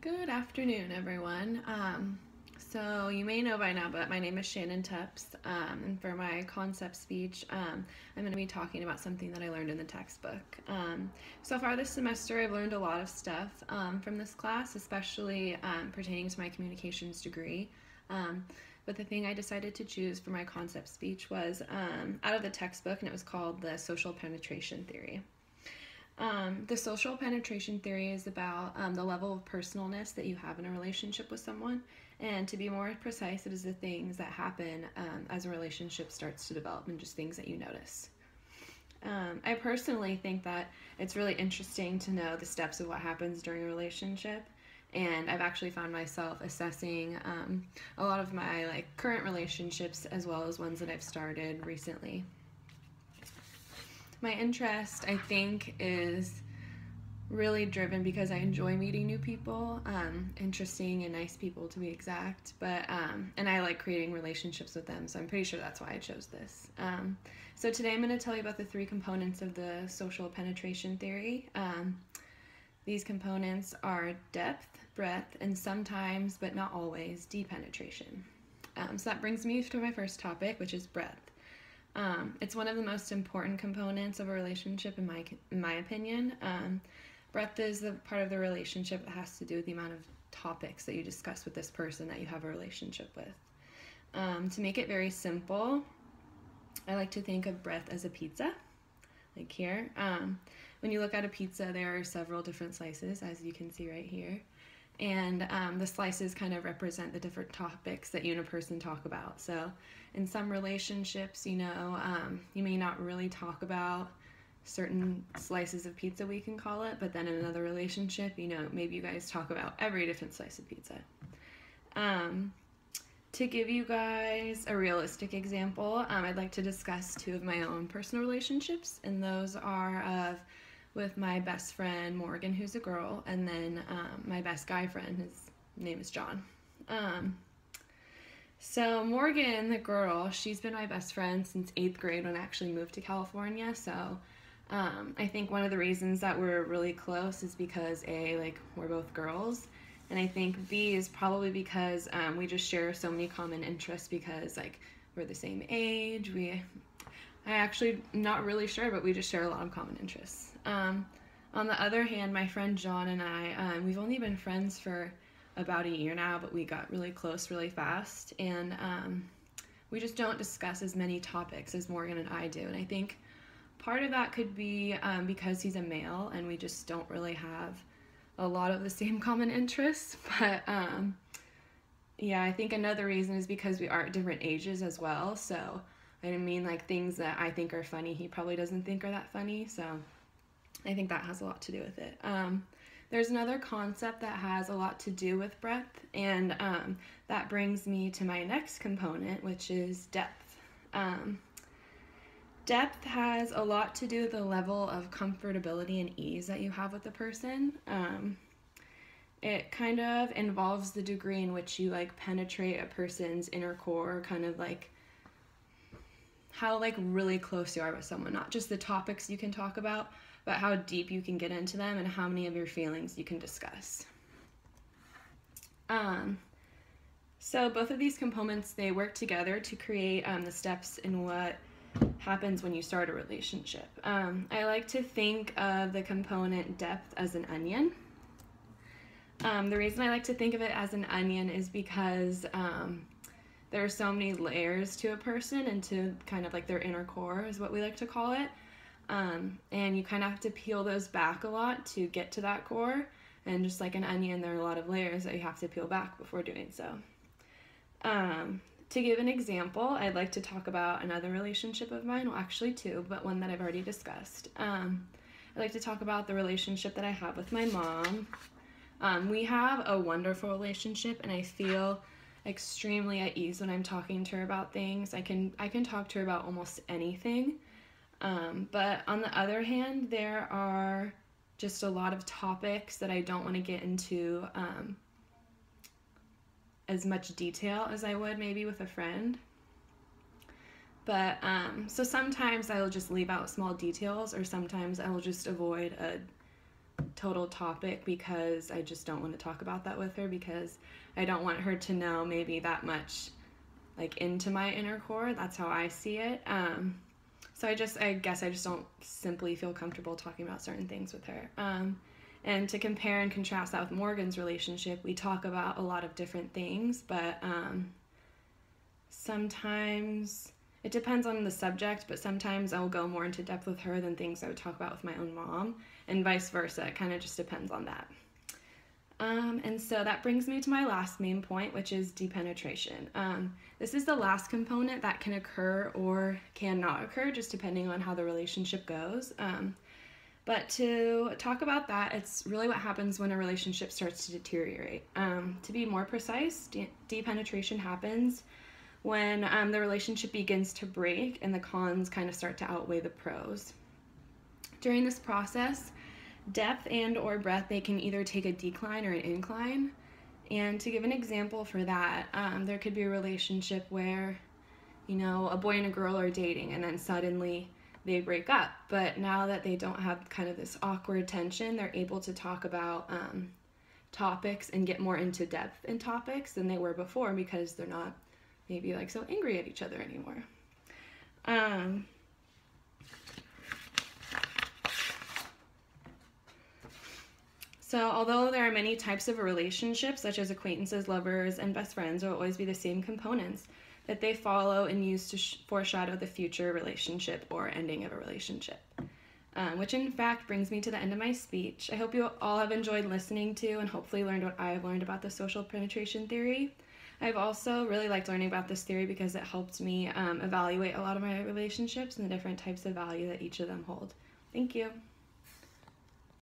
Good afternoon, everyone. So you may know by now, but my name is Shannon Tepps, and for my concept speech, I'm going to be talking about something that I learned in the textbook. So far this semester, I've learned a lot of stuff from this class, especially pertaining to my communications degree. But the thing I decided to choose for my concept speech was out of the textbook, and it was called the social penetration theory. The social penetration theory is about the level of personalness that you have in a relationship with someone, and to be more precise, it is the things that happen as a relationship starts to develop and just things that you notice. I personally think that it's really interesting to know the steps of what happens during a relationship, and I've actually found myself assessing a lot of my current relationships as well as ones that I've started recently. My interest, I think, is really driven because I enjoy meeting new people, interesting and nice people to be exact, but and I like creating relationships with them, so I'm pretty sure that's why I chose this. So today I'm going to tell you about the three components of the social penetration theory. These components are depth, breadth, and sometimes, but not always, deep penetration. So that brings me to my first topic, which is breadth. It's one of the most important components of a relationship in my opinion. Breadth is the part of the relationship that has to do with the amount of topics that you discuss with this person that you have a relationship with. To make it very simple, I like to think of breadth as a pizza, like here. When you look at a pizza, there are several different slices, as you can see right here. And the slices kind of represent the different topics that you and a person talk about. So in some relationships, you may not really talk about certain slices of pizza, we can call it, but then in another relationship, maybe you guys talk about every different slice of pizza. To give you guys a realistic example, I'd like to discuss two of my own personal relationships, and those are with my best friend Morgan, who's a girl, and then my best guy friend, his name is John. So Morgan, the girl, she's been my best friend since 8th grade when I actually moved to California. So I think one of the reasons that we're really close is because A, we're both girls, and I think B is probably because we just share so many common interests because we're the same age. I actually not really sure, but we just share a lot of common interests. On the other hand, my friend John and I, we've only been friends for about a year now, but we got really close really fast, and we just don't discuss as many topics as Morgan and I do, and I think part of that could be because he's a male and we just don't really have a lot of the same common interests, but yeah, I think another reason is because we are at different ages as well, so I mean, things that I think are funny, he probably doesn't think are that funny, so I think that has a lot to do with it. There's another concept that has a lot to do with breadth, and that brings me to my next component, which is depth. Depth has a lot to do with the level of comfortability and ease that you have with the person. It kind of involves the degree in which you penetrate a person's inner core, kind of how really close you are with someone, not just the topics you can talk about, but how deep you can get into them and how many of your feelings you can discuss. So both of these components, they work together to create the steps in what happens when you start a relationship. I like to think of the component depth as an onion. The reason I like to think of it as an onion is because there are so many layers to a person, and to kind of their inner core is what we like to call it. And you kind of have to peel those back a lot to get to that core, and just like an onion, there are a lot of layers that you have to peel back before doing so. To give an example, I'd like to talk about another relationship of mine, well actually two, but one that I've already discussed. I'd like to talk about the relationship that I have with my mom. We have a wonderful relationship, and I feel extremely at ease when I'm talking to her about things. I can talk to her about almost anything. But on the other hand, there are just a lot of topics that I don't want to get into as much detail as I would maybe with a friend. But so sometimes I will just leave out small details, or sometimes I will just avoid total topic because I just don't want to talk about that with her, because I don't want her to know maybe that much like into my inner core. That's how I see it. So I guess I just don't simply feel comfortable talking about certain things with her. And to compare and contrast that with Morgan's relationship, we talk about a lot of different things, but sometimes it depends on the subject, but sometimes I'll go more into depth with her than things I would talk about with my own mom, and vice versa. It kind of just depends on that. And so that brings me to my last main point, which is depenetration. This is the last component that can occur or cannot occur, just depending on how the relationship goes. But to talk about that, it's really what happens when a relationship starts to deteriorate. To be more precise, depenetration happens when the relationship begins to break and the cons kind of start to outweigh the pros. During this process, depth and or breadth, they can either take a decline or an incline. And to give an example for that, there could be a relationship where, a boy and a girl are dating and then suddenly they break up. But now that they don't have kind of this awkward tension, they're able to talk about topics and get more into depth in topics than they were before, because they're not maybe like so angry at each other anymore. So although there are many types of relationships, such as acquaintances, lovers, and best friends, there will always be the same components that they follow and use to foreshadow the future relationship or ending of a relationship. Which in fact brings me to the end of my speech. I hope you all have enjoyed listening to and hopefully learned what I have learned about the social penetration theory. I've also really liked learning about this theory because it helped me evaluate a lot of my relationships and the different types of value that each of them hold. Thank you.